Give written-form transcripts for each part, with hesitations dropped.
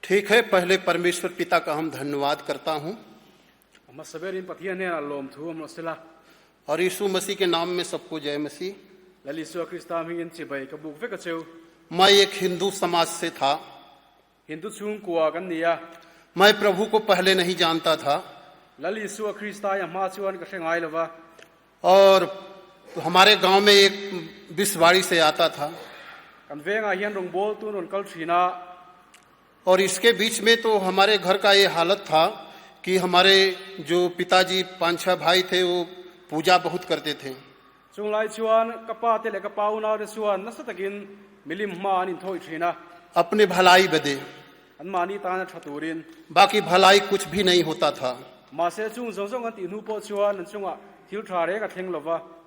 ठीक है, पहले परमेश्वर पिता का हम धन्यवाद करता हूँ और यीशु मसीह के नाम में सबको जय मसीह। मैं एक हिंदू समाज से था। मैं प्रभु को पहले नहीं जानता था और हमारे गांव में एक बिस्वाड़ी से आता था और इसके बीच में तो हमारे घर का ये हालत था कि हमारे जो पिताजी 5-6 भाई थे वो पूजा बहुत करते थे। अपने भलाई बदे, बाकी भलाई कुछ भी नहीं होता था।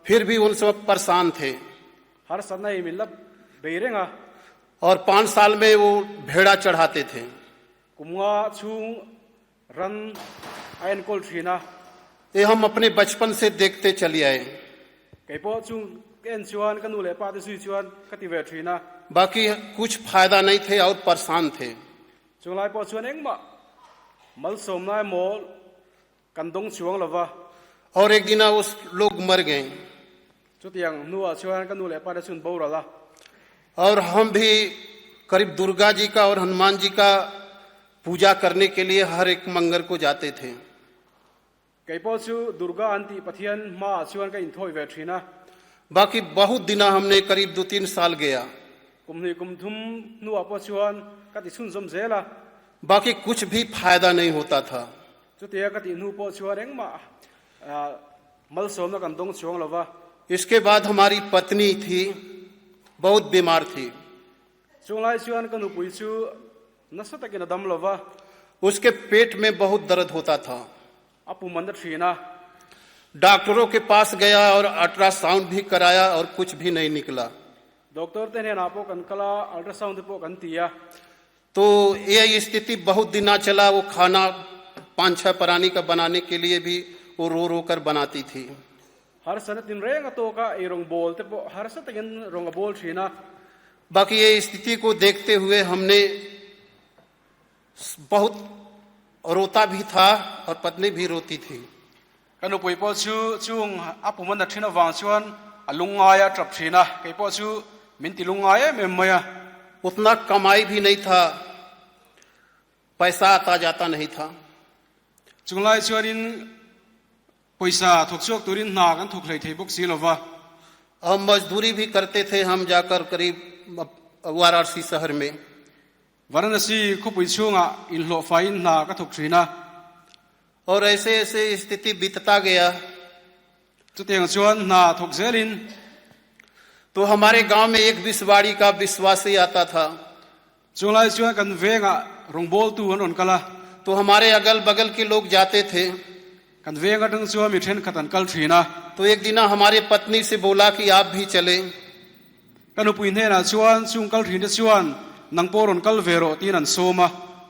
फिर भी उन सब परेशान थे और 5 साल में वो भेड़ा चढ़ाते थे। ये हम अपने बचपन से देखते चले आए। बाकी कुछ फायदा नहीं थे और परेशान थे। और एक दिन उस लोग मर गए और हम भी करीब दुर्गा जी का और हनुमान जी का पूजा करने के लिए हर एक मंगल को जाते थे। बाकी बहुत दिन हमने करीब 2-3 साल गया। बाकी कुछ भी फायदा नहीं होता था। इसके बाद हमारी पत्नी थी, बहुत बीमार थी। उसके पेट में बहुत दर्द होता था। डॉक्टरों के पास गया और अल्ट्रासाउंड भी कराया और कुछ भी नहीं निकला। तो ये स्थिति बहुत दिन चला। वो खाना 5-6 प्राणी का बनाने के लिए भी वो रो रो कर बनाती थी। बाकी ये स्थिति को देखते हुए हमने बहुत रोता भी था और पत्नी भी रोती थी। उतना कमाई भी नहीं था, पैसा आता जाता नहीं था। हम मजदूरी भी करते थे। हम जाकर करीब वाराणसी शहर में और ऐसे ऐसे स्थिति बीतता गया। तो हमारे गांव में एक बिस्वाड़ी का विश्वासी आता था। तो हमारे अगल बगल के लोग जाते थे। तो एक दिन हमारे पत्नी से बोला कि आप भी चले।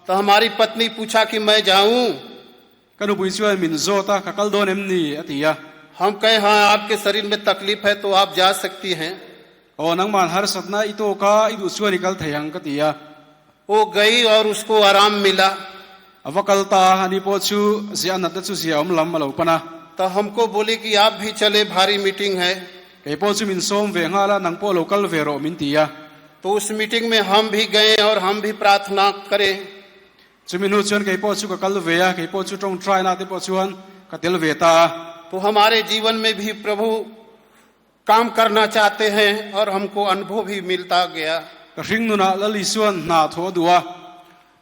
तो हमारी पत्नी पूछा कि मैं जाऊं। हम कहे हाँ, आपके शरीर में तकलीफ है तो आप जा सकती हैं। वो गई और उसको आराम मिला। तो हमको बोले कि आप भी चले, भारी मीटिंग है। तो उस मीटिंग में हम भी गए और हम भी प्रार्थना करें। तो हमारे जीवन में भी प्रभु काम करना चाहते हैं और हमको अनुभव भी मिलता गया।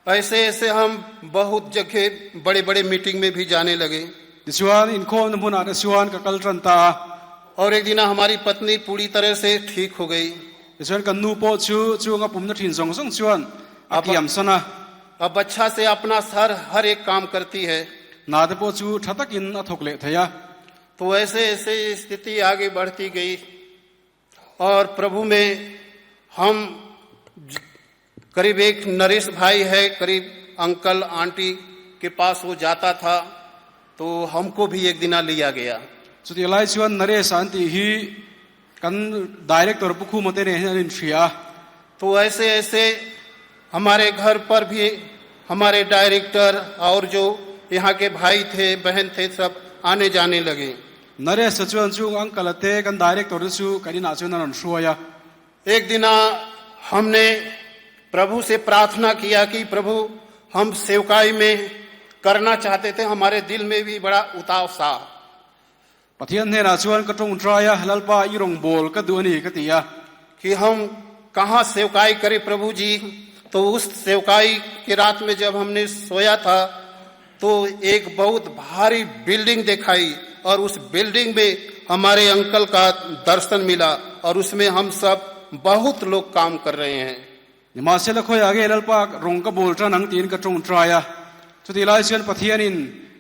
ऐसे ऐसे हम बहुत जगह बड़े बड़े मीटिंग में भी जाने लगे। और एक दिन हमारी पत्नी पूरी तरह से ठीक हो गई। अब अच्छा से अपना हर एक काम करती है। तो ऐसे ऐसे स्थिति आगे बढ़ती गई और प्रभु में हम करीब एक नरेश भाई है, करीब अंकल आंटी के पास वो जाता था। तो हमको भी एक दिन लिया गया। तो ऐसे ऐसे हमारे घर पर भी हमारे डायरेक्टर और जो यहाँ के भाई थे बहन थे सब आने जाने लगे nare sa chuan chu uncle ate kan director chu kanina chu nan shuaya एक दिन हमने प्रभु से प्रार्थना किया कि प्रभु हम सेवकाई में करना चाहते थे हमारे दिल में भी बड़ा उताव सा pathian ne na chuan ka tong traya lalpa irong bol ka duani ka tia कि हम कहाँ सेवकाई करें प्रभु जी तो उस सेवकाई की रात में जब हमने सोया था तो एक बहुत भारी बिल्डिंग दिखाई और उस बिल्डिंग में हमारे अंकल का दर्शन मिला और उसमें हम सब बहुत लोग काम कर रहे हैं ma se la khoya ge lalpa rong ka bol tra nang tin ka tong traya chuti lai chuan pathian in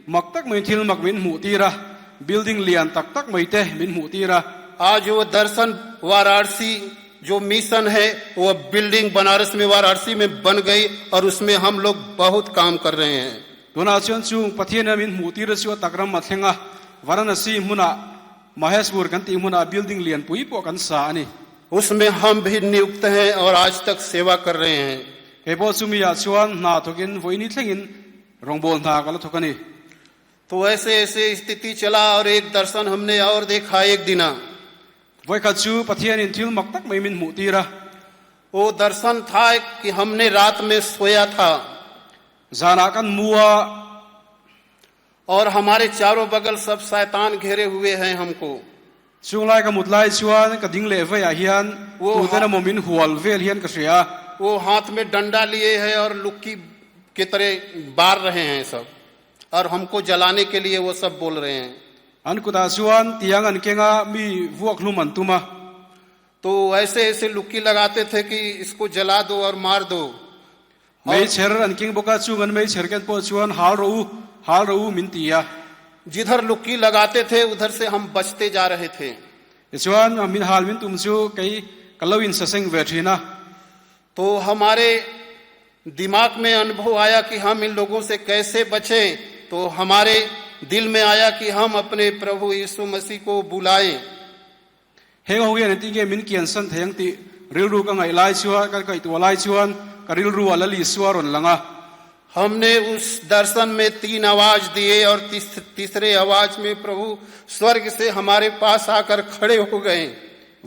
mak tak mai thil mak min mu tira building lian tak tak mai te min mu tira आज वो दर्शन वाराणसी जो mission है वो building Banaras में वाराणसी में बन गई और उसमें हम लोग बहुत काम कर रहे हैं dona chuan chu pathian min mu tira chu takram ma thlenga varanasi muna maheshpur kan ti muna building lian pui po kan sa ani उसमें हम भी नियुक्त हैं और आज तक सेवा कर रहे हैं he bo chumi ya chuan na thokin voini thlengin rongbol na kala thokani तो ऐसे ऐसे स्थिति चला और एक दर्शन हमने और देखा एक दिन voi ka chu pathian in thil mak tak mai min mu tira वो दर्शन था कि हमने रात में सोया था zana kan muwa और हमारे चारों बगल सब शैतान घेरे हुए हैं हमको chunglai ka mutlai chuan ka dingle ve ya hian Wo tu tena momin hual vel hian ka ria वो हाथ में डंडा लिए हैं और लुक्की की तरह बार रहे हैं सब और हमको जलाने के लिए वो सब बोल रहे हैं an kuta chuan tiang an kenga mi vuak lu man tuma तो ऐसे ऐसे लुक्की लगाते थे कि इसको जला दो और मार दो mei cher an king boka chungan mei cher ken po chuan hal ro min tia जिधर लुक्की लगाते थे उधर से हम बचते जा रहे थे chuan min hal min tum chu kai kalawin saseng ve thina तो हमारे दिमाग में अनुभव आया कि हम इन लोगों से कैसे बचें तो हमारे दिल में आया कि हम अपने प्रभु यीशु मसीह को बुलाएं he ho hian ti ge min kian san theng ti ril ru ka ngai lai chuan ka kai tu lai chuan ka ril ru ala li suaron langa हमने उस दर्शन में 3 आवाज दिए और तीसरे आवाज में प्रभु स्वर्ग से हमारे पास आकर खड़े हो गए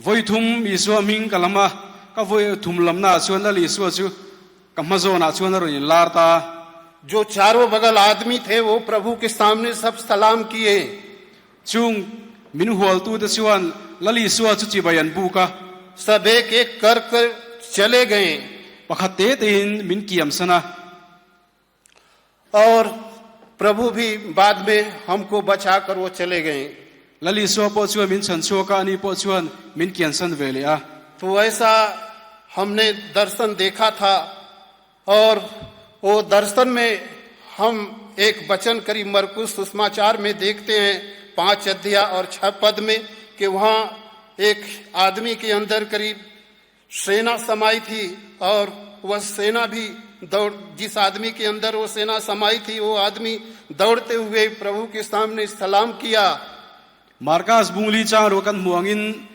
voi thum isu ming kalama ka voi thum lamna chuan la li su chu ka mazo na chuan ro in lar ta जो चारों बगल आदमी थे वो प्रभु के सामने सब सलाम किए chung min hual tu de chuan la li su chu chi bayan bu ka सब एक एक कर चले गए pakhat te tin min kiam sana और प्रभु भी बाद में हमको बचाकर वो चले गए la li su po chuan min chan chu ka ani po chuan min kian san ve le a तो ऐसा हमने दर्शन देखा था और वो दर्शन में हम एक वचन करीब मरकुस सुसमाचार में देखते हैं 5 अध्याय और 6 पद में कि वहाँ एक आदमी के अंदर करीब सेना समाई थी और वह सेना भी दौड़ जिस आदमी के अंदर वो सेना समाई थी वो आदमी दौड़ते हुए प्रभु के सामने सलाम किया markas bungli cha ro kan muangin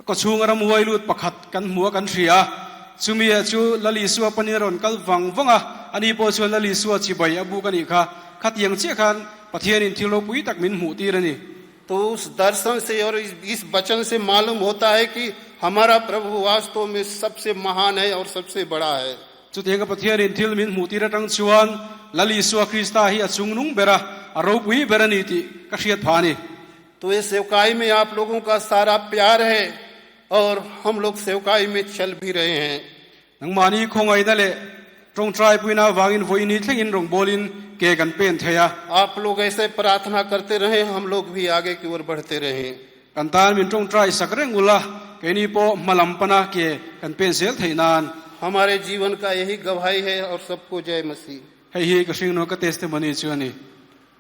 ko chungaram huailut pakhat kan muwa kan thria chumi chu lali su paniron kal wanga ani po chuan lali su chi bai abu kan ikha khatiang che khan pathian in thilo pui tak min mu ti rani तो उस दर्शन से और इस वचन से मालूम होता है कि हमारा प्रभु वास्तव में सबसे महान है और सबसे बड़ा है chu tenga pathian in thil min mu ti ra tang chuan lali su krista hi achung nung bera aro pui berani ti ka hriat phani तो ये सेवकाई में आप लोगों का सारा प्यार है और हम लोग सेवकाई में चल भी रहे हैं nang mani khongai na le trong trai puina wangin voini thlengin rong bolin ke kan pen theya आप लोग ऐसे प्रार्थना करते रहे हम लोग भी आगे की ओर बढ़ते रहे kan tan min trong trai sakreng ula ke ni po malampana ke kan pen sel theinan हमारे जीवन का यही गवाही है और सबको जय मसीह hei hi ka hring no ka testimony chu ani